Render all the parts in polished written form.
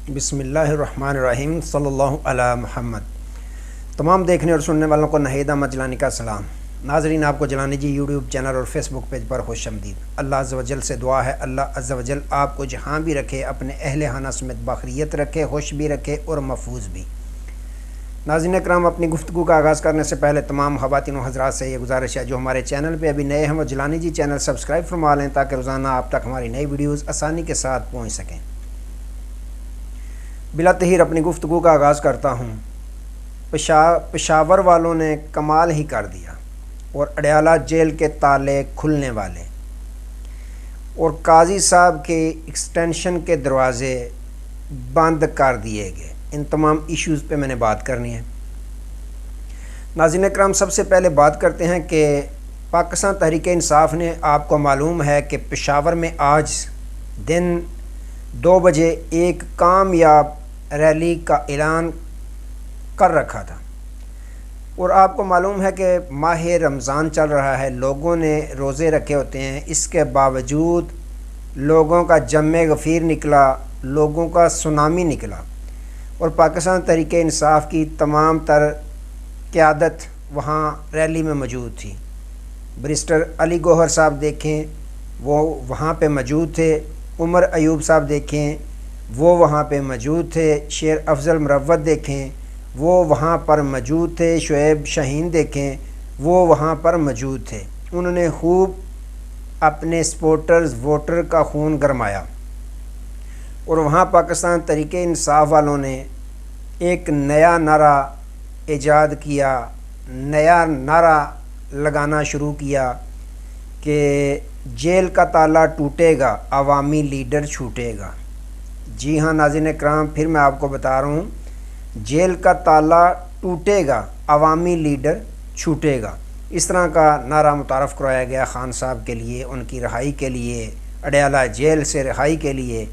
بسم اللہ الرحمن الرحیم صلی اللہ علی محمد۔ تمام دیکھنے اور سننے والوں کو نہید احمد جیلانی کا سلام۔ ناظرین، آپ کو جیلانی جی یوٹیوب چینل اور فیس بک پیج پر خوش آمدید۔ اللہ عز و جل سے دعا ہے اللہ عز و جل آپ کو جہاں بھی رکھے، اپنے اہل خانہ سمیت باخریت رکھے، خوش بھی رکھے اور محفوظ بھی۔ ناظرین اکرام، اپنی گفتگو کا آغاز کرنے سے پہلے تمام خواتین و حضرات سے یہ گزارش ہے جو ہمارے چینل پہ ابھی نئے ہیں وہ جیلانی جی چینل سبسکرائب فرما لیں تاکہ روزانہ آپ تک ہماری نئی ویڈیوز آسانی کے ساتھ پہنچ سکیں۔ بلا تحیر اپنی گفتگو کا آغاز کرتا ہوں۔ پشاور والوں نے کمال ہی کر دیا اور اڈیالہ جیل کے تالے کھلنے والے اور قاضی صاحب کے ایکسٹینشن کے دروازے بند کر دیے گئے۔ ان تمام ایشوز پہ میں نے بات کرنی ہے۔ ناظرین اکرام، سب سے پہلے بات کرتے ہیں کہ پاکستان تحریک انصاف نے، آپ کو معلوم ہے کہ پشاور میں آج دن 2 بجے ایک کامیاب ریلی کا اعلان کر رکھا تھا، اور آپ کو معلوم ہے کہ ماہ رمضان چل رہا ہے، لوگوں نے روزے رکھے ہوتے ہیں، اس کے باوجود لوگوں کا جم غفیر نکلا، لوگوں کا سونامی نکلا، اور پاکستان تحریک انصاف کی تمام تر قیادت وہاں ریلی میں موجود تھی۔ بریسٹر علی گوہر صاحب دیکھیں، وہ وہاں پہ موجود تھے۔ عمر ایوب صاحب دیکھیں، وہ وہاں پہ موجود تھے۔ شیر افضل مروت دیکھیں، وہ وہاں پر موجود تھے۔ شعیب شاہین دیکھیں، وہ وہاں پر موجود تھے۔ انہوں نے خوب اپنے سپورٹرز ووٹر کا خون گرمایا، اور وہاں پاکستان تحریک انصاف والوں نے ایک نیا نعرہ ایجاد کیا، نیا نعرہ لگانا شروع کیا کہ جیل کا تالا ٹوٹے گا، عوامی لیڈر چھوٹے گا۔ جی ہاں ناظرین اکرام، پھر میں آپ کو بتا رہا ہوں، جیل کا تالا ٹوٹے گا، عوامی لیڈر چھوٹے گا۔ اس طرح کا نعرہ متعارف کرایا گیا خان صاحب کے لیے، ان کی رہائی کے لیے، اڈیالہ جیل سے رہائی کے لیے،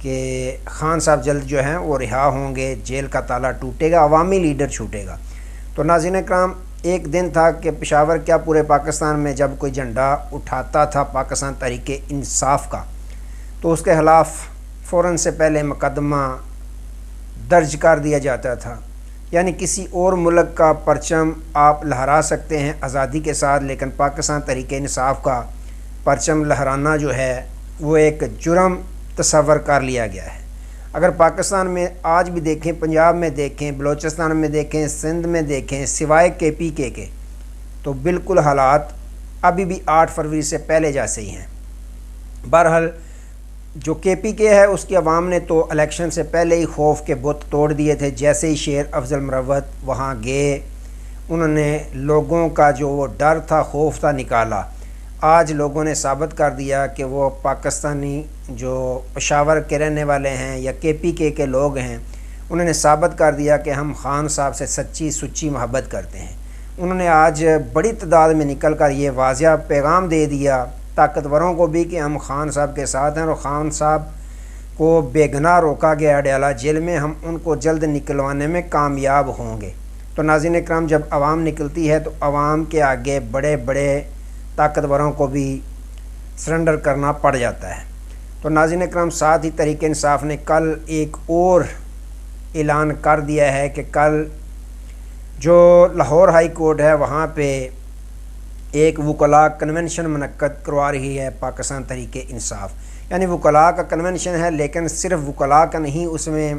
کہ خان صاحب جلد جو ہیں وہ رہا ہوں گے، جیل کا تالا ٹوٹے گا، عوامی لیڈر چھوٹے گا۔ تو ناظرین اکرام، ایک دن تھا کہ پشاور کیا پورے پاکستان میں جب کوئی جھنڈا اٹھاتا تھا پاکستان تحریک انصاف کا، تو اس کے خلاف فوراً سے پہلے مقدمہ درج کر دیا جاتا تھا۔ یعنی کسی اور ملک کا پرچم آپ لہرا سکتے ہیں آزادی کے ساتھ، لیکن پاکستان تحریک انصاف کا پرچم لہرانا جو ہے وہ ایک جرم تصور کر لیا گیا ہے۔ اگر پاکستان میں آج بھی دیکھیں، پنجاب میں دیکھیں، بلوچستان میں دیکھیں، سندھ میں دیکھیں، سوائے KPK کے، تو بالکل حالات ابھی بھی 8 فروری سے پہلے جیسے ہی ہیں۔ بہرحال جو KPK ہے اس کی عوام نے تو الیکشن سے پہلے ہی خوف کے بت توڑ دیے تھے۔ جیسے ہی شیر افضل مروت وہاں گئے، انہوں نے لوگوں کا جو وہ ڈر تھا، خوف تھا، نکالا۔ آج لوگوں نے ثابت کر دیا کہ وہ پاکستانی جو پشاور کے رہنے والے ہیں یا KPK کے لوگ ہیں، انہوں نے ثابت کر دیا کہ ہم خان صاحب سے سچی سچی محبت کرتے ہیں۔ انہوں نے آج بڑی تعداد میں نکل کر یہ واضح پیغام دے دیا طاقتوروں کو بھی کہ ہم خان صاحب کے ساتھ ہیں، اور خان صاحب کو بے گناہ روکا گیا اڈیالہ جیل میں، ہم ان کو جلد نکلوانے میں کامیاب ہوں گے۔ تو ناظرین اکرام، جب عوام نکلتی ہے تو عوام کے آگے بڑے بڑے طاقتوروں کو بھی سرنڈر کرنا پڑ جاتا ہے۔ تو ناظرین اکرام، ساتھ ہی تحریک انصاف نے کل ایک اور اعلان کر دیا ہے کہ کل جو لاہور ہائی کورٹ ہے وہاں پہ ایک وکلاء کنونشن منعقد کروا رہی ہے پاکستان تحریک انصاف۔ یعنی وکلاء کا کنونشن ہے، لیکن صرف وکلاء کا نہیں، اس میں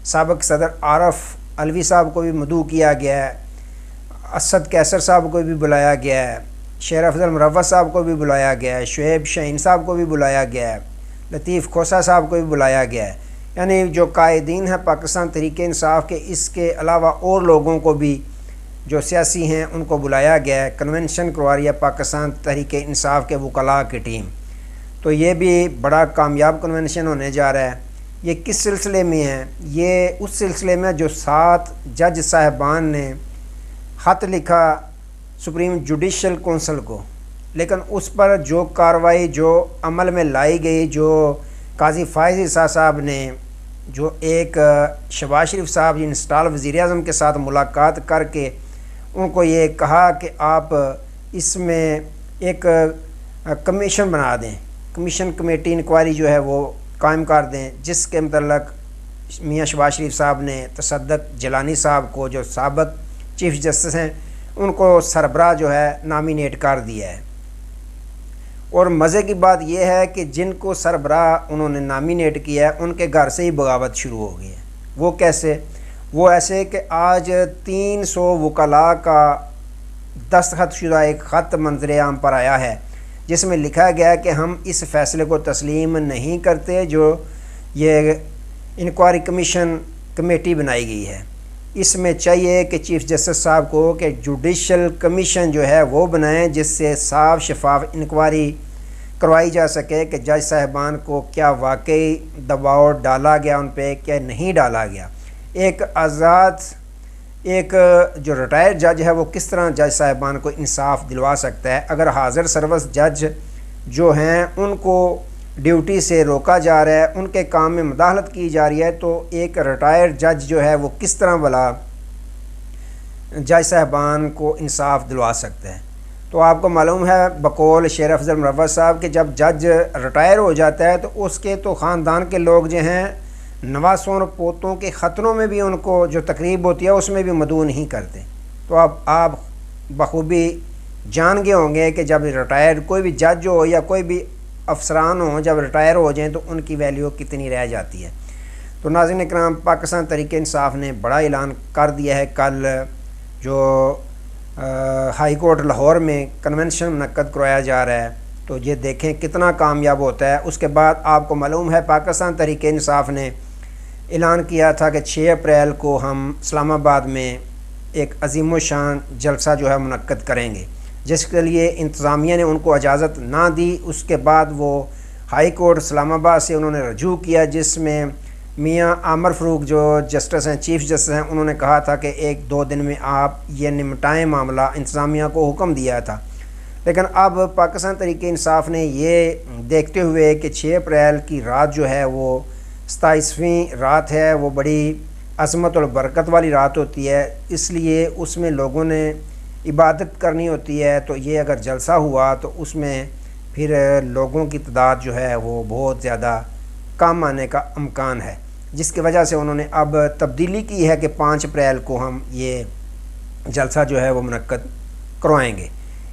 سابق صدر عارف علوی صاحب کو بھی مدعو کیا گیا ہے، اسد کیسر صاحب کو بھی بلایا گیا ہے، شیر افضل مروت صاحب کو بھی بلایا گیا ہے، شعیب شاہین صاحب کو بھی بلایا گیا ہے، لطیف کھوسہ صاحب کو بھی بلایا گیا ہے۔ یعنی جو قائدین ہیں پاکستان تحریک انصاف کے، اس کے علاوہ اور لوگوں کو بھی جو سیاسی ہیں ان کو بلایا گیا ہے۔ کنونشن کروا رہی ہے پاکستان تحریک انصاف کے وکلاء کی ٹیم۔ تو یہ بھی بڑا کامیاب کنونشن ہونے جا رہا ہے۔ یہ کس سلسلے میں ہے؟ یہ اس سلسلے میں جو 7 جج صاحبان نے خط لکھا سپریم جوڈیشل کونسل کو، لیکن اس پر جو کارروائی جو عمل میں لائی گئی، جو قاضی فائز عیسیٰ صاحب نے جو ایک شہباز شریف صاحب انسٹال وزیر اعظم کے ساتھ ملاقات کر کے ان کو یہ کہا کہ آپ اس میں ایک کمیشن بنا دیں، کمیشن کمیٹی انکوائری جو ہے وہ قائم کر دیں، جس کے متعلق میاں شہباز شریف صاحب نے تصدق جیلانی صاحب کو جو سابق چیف جسٹس ہیں ان کو سربراہ جو ہے نامینیٹ کر دیا ہے۔ اور مزے کی بات یہ ہے کہ جن کو سربراہ انہوں نے نامینیٹ کیا ہے ان کے گھر سے ہی بغاوت شروع ہو گئی ہے۔ وہ کیسے؟ وہ ایسے کہ آج 300 وکلاء کا دستخط شدہ ایک خط منظر عام پر آیا ہے جس میں لکھا گیا ہے کہ ہم اس فیصلے کو تسلیم نہیں کرتے جو یہ انکوائری کمیٹی بنائی گئی ہے۔ اس میں چاہیے کہ چیف جسٹس صاحب کو کہ جوڈیشل کمیشن جو ہے وہ بنائیں جس سے صاف شفاف انکوائری کروائی جا سکے کہ جج صاحبان کو کیا واقعی دباؤ ڈالا گیا ان پہ، کیا نہیں ڈالا گیا۔ ایک آزاد ایک جو ریٹائرڈ جج ہے وہ کس طرح جج صاحبان کو انصاف دلوا سکتا ہے؟ اگر حاضر سروس جج جو ہیں ان کو ڈیوٹی سے روکا جا رہا ہے، ان کے کام میں مداخلت کی جا رہی ہے، تو ایک ریٹائرڈ جج جو ہے وہ کس طرح بھلا جج صاحبان کو انصاف دلوا سکتا ہے؟ تو آپ کو معلوم ہے بقول شیر افضل مروت صاحب کہ جب جج ریٹائر ہو جاتا ہے تو اس کے تو خاندان کے لوگ جو ہیں نواسوں اور پوتوں کے خطروں میں بھی ان کو جو تقریب ہوتی ہے اس میں بھی مدعو نہیں کرتے۔ تو اب آپ بخوبی جان گئے ہوں گے کہ جب ریٹائر کوئی بھی جج ہو یا کوئی بھی افسران ہوں جب ریٹائر ہو جائیں تو ان کی ویلیو کتنی رہ جاتی ہے۔ تو ناظرین اکرام، پاکستان تحریک انصاف نے بڑا اعلان کر دیا ہے۔ کل جو ہائی کورٹ لاہور میں کنونشن منعقد کروایا جا رہا ہے تو یہ دیکھیں کتنا کامیاب ہوتا ہے۔ اس کے بعد آپ کو معلوم ہے پاکستان تحریک انصاف نے اعلان کیا تھا کہ 6 اپریل کو ہم اسلام آباد میں ایک عظیم الشان جلسہ جو ہے منعقد کریں گے، جس کے لیے انتظامیہ نے ان کو اجازت نہ دی۔ اس کے بعد وہ ہائی کورٹ اسلام آباد سے انہوں نے رجوع کیا جس میں میاں عامر فاروق جو جسٹس ہیں، چیف جسٹس ہیں، انہوں نے کہا تھا کہ 1-2 دن میں آپ یہ نمٹائیں معاملہ، انتظامیہ کو حکم دیا تھا۔ لیکن اب پاکستان تحریک انصاف نے یہ دیکھتے ہوئے کہ 6 اپریل کی رات جو ہے وہ 27ویں رات ہے، وہ بڑی عظمت اور برکت والی رات ہوتی ہے، اس لیے اس میں لوگوں نے عبادت کرنی ہوتی ہے، تو یہ اگر جلسہ ہوا تو اس میں پھر لوگوں کی تعداد جو ہے وہ بہت زیادہ کم آنے کا امکان ہے، جس کی وجہ سے انہوں نے اب تبدیلی کی ہے کہ 5 اپریل کو ہم یہ جلسہ جو ہے وہ منعقد کروائیں گے۔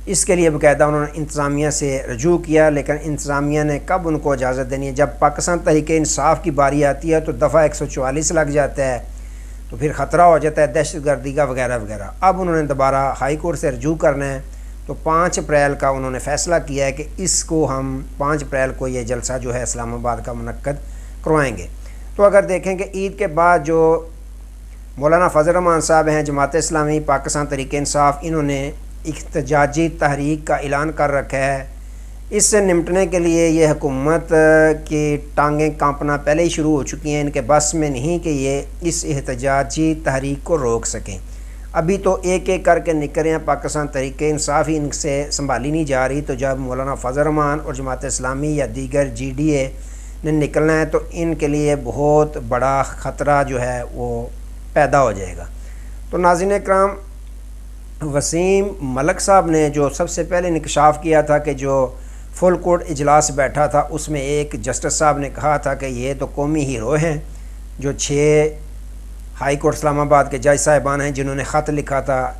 اس کے لیے باقاعدہ انہوں نے انتظامیہ سے رجوع کیا، لیکن انتظامیہ نے کب ان کو اجازت دینی ہے؟ جب پاکستان تحریک انصاف کی باری آتی ہے تو دفعہ 144 لگ جاتا ہے، تو پھر خطرہ ہو جاتا ہے دہشت گردی کا وغیرہ وغیرہ۔ اب انہوں نے دوبارہ ہائی کورٹ سے رجوع کرنا ہے، تو 5 اپریل کا انہوں نے فیصلہ کیا ہے کہ اس کو ہم 5 اپریل کو یہ جلسہ جو ہے اسلام آباد کا منعقد کروائیں گے۔ تو اگر دیکھیں کہ عید کے بعد جو مولانا فضل الرحمان صاحب ہیں جماعت اسلامی پاکستان تحریک انصاف، انہوں نے احتجاجی تحریک کا اعلان کر رکھا ہے۔ اس سے نمٹنے کے لیے یہ حکومت کی ٹانگیں کانپنا پہلے ہی شروع ہو چکی ہیں، ان کے بس میں نہیں کہ یہ اس احتجاجی تحریک کو روک سکیں۔ ابھی تو ایک ایک کر کے نکل رہے ہیں، پاکستان تحریک انصاف ہی ان سے سنبھالی نہیں جا رہی، تو جب مولانا فضل الرحمان اور جماعت اسلامی یا دیگر جی ڈی اے نے نکلنا ہے تو ان کے لیے بہت بڑا خطرہ جو ہے وہ پیدا ہو جائے گا۔ تو ناظرین اکرام، وسیم ملک صاحب نے جو سب سے پہلے انکشاف کیا تھا کہ جو فل کورٹ اجلاس بیٹھا تھا اس میں ایک جسٹس صاحب نے کہا تھا کہ یہ تو قومی ہیرو ہیں، جو 6 ہائی کورٹ اسلام آباد کے جج صاحبان ہیں جنہوں نے خط لکھا تھا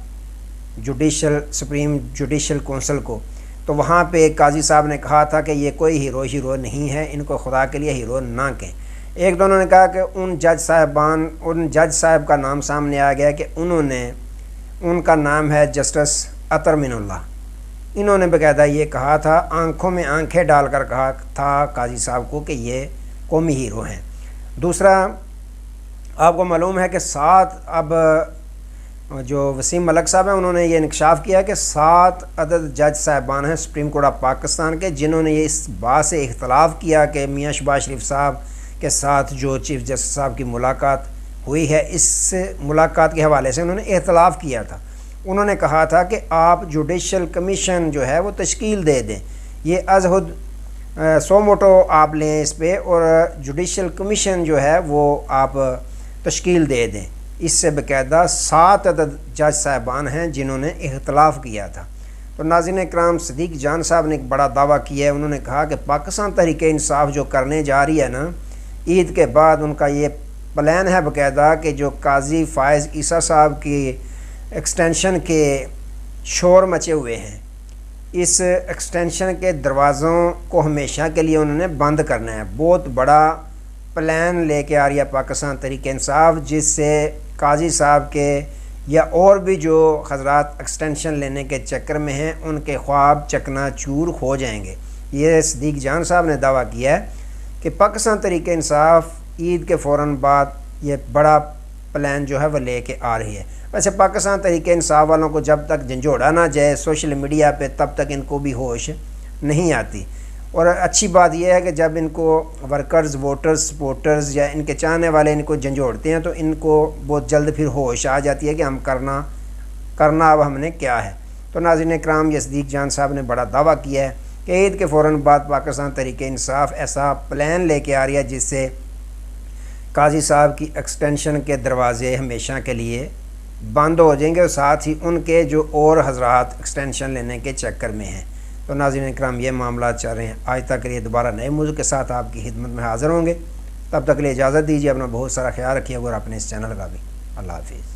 سپریم جوڈیشل کونسل کو، تو وہاں پہ قاضی صاحب نے کہا تھا کہ یہ کوئی ہیرو نہیں ہے، ان کو خدا کے لیے ہیرو نہ کہیں۔ ایک دونوں نے کہا کہ ان جج صاحب کا نام سامنے آ گیا کہ ان کا نام ہے جسٹس عطر من اللہ۔ انہوں نے باقاعدہ یہ کہا تھا، آنکھوں میں آنکھیں ڈال کر کہا تھا قاضی صاحب کو کہ یہ قومی ہیرو ہیں۔ دوسرا، آپ کو معلوم ہے کہ 7 اب جو وسیم ملک صاحب ہیں انہوں نے یہ انکشاف کیا کہ 7 عدد جج صاحبان ہیں سپریم کورٹ آف پاکستان کے، جنہوں نے اس بات سے اختلاف کیا کہ میاں شہباز شریف صاحب کے ساتھ جو چیف جسٹس صاحب کی ملاقات ہوئی ہے، اس ملاقات کے حوالے سے انہوں نے اختلاف کیا تھا۔ انہوں نے کہا تھا کہ آپ جوڈیشل کمیشن جو ہے وہ تشکیل دے دیں، یہ از حد سو موٹو آپ لیں اس پہ، اور جوڈیشل کمیشن جو ہے وہ آپ تشکیل دے دیں۔ اس سے باقاعدہ 7 عدد جج صاحبان ہیں جنہوں نے اختلاف کیا تھا۔ تو ناظرین اکرام، صدیق جان صاحب نے ایک بڑا دعویٰ کیا ہے، انہوں نے کہا کہ پاکستان تحریک انصاف جو کرنے جا رہی ہے نا، عید کے بعد ان کا یہ پلان ہے باقاعدہ کہ جو قاضی فائز عیسیٰ صاحب کی ایکسٹینشن کے شور مچے ہوئے ہیں، اس ایکسٹینشن کے دروازوں کو ہمیشہ کے لیے انہوں نے بند کرنا ہے۔ بہت بڑا پلان لے کے آ رہی ہے پاکستان تحریک انصاف، جس سے قاضی صاحب کے یا اور بھی جو حضرات ایکسٹینشن لینے کے چکر میں ہیں ان کے خواب چکنا چور ہو جائیں گے۔ یہ صدیق جان صاحب نے دعویٰ کیا ہے کہ پاکستان تحریک انصاف عید کے فوراً بعد یہ بڑا پلان جو ہے وہ لے کے آ رہی ہے۔ ویسے پاکستان تحریک انصاف والوں کو جب تک جھنجھوڑا نہ جائے سوشل میڈیا پہ تب تک ان کو بھی ہوش نہیں آتی، اور اچھی بات یہ ہے کہ جب ان کو ورکرز، ووٹرز، سپورٹرز یا ان کے چاہنے والے ان کو جھنجھوڑتے ہیں تو ان کو بہت جلد پھر ہوش آ جاتی ہے کہ ہم کرنا اب ہم نے کیا ہے۔ تو ناظرین اکرام، یہ صدیق جان صاحب نے بڑا دعویٰ کیا ہے کہ عید کے فوراً بعد پاکستان تحریک انصاف ایسا پلان لے کے آ رہی ہے جس سے قاضی صاحب کی ایکسٹینشن کے دروازے ہمیشہ کے لیے بند ہو جائیں گے، اور ساتھ ہی ان کے جو اور حضرات ایکسٹینشن لینے کے چکر میں ہیں۔ تو ناظرین اکرام، یہ معاملات چل رہے ہیں۔ آج تک کے لیے دوبارہ نئے موضوع کے ساتھ آپ کی خدمت میں حاضر ہوں گے، تب تک کے لیے اجازت دیجیے، اپنا بہت سارا خیال رکھیے اور اپنے اس چینل کا بھی۔ اللہ حافظ۔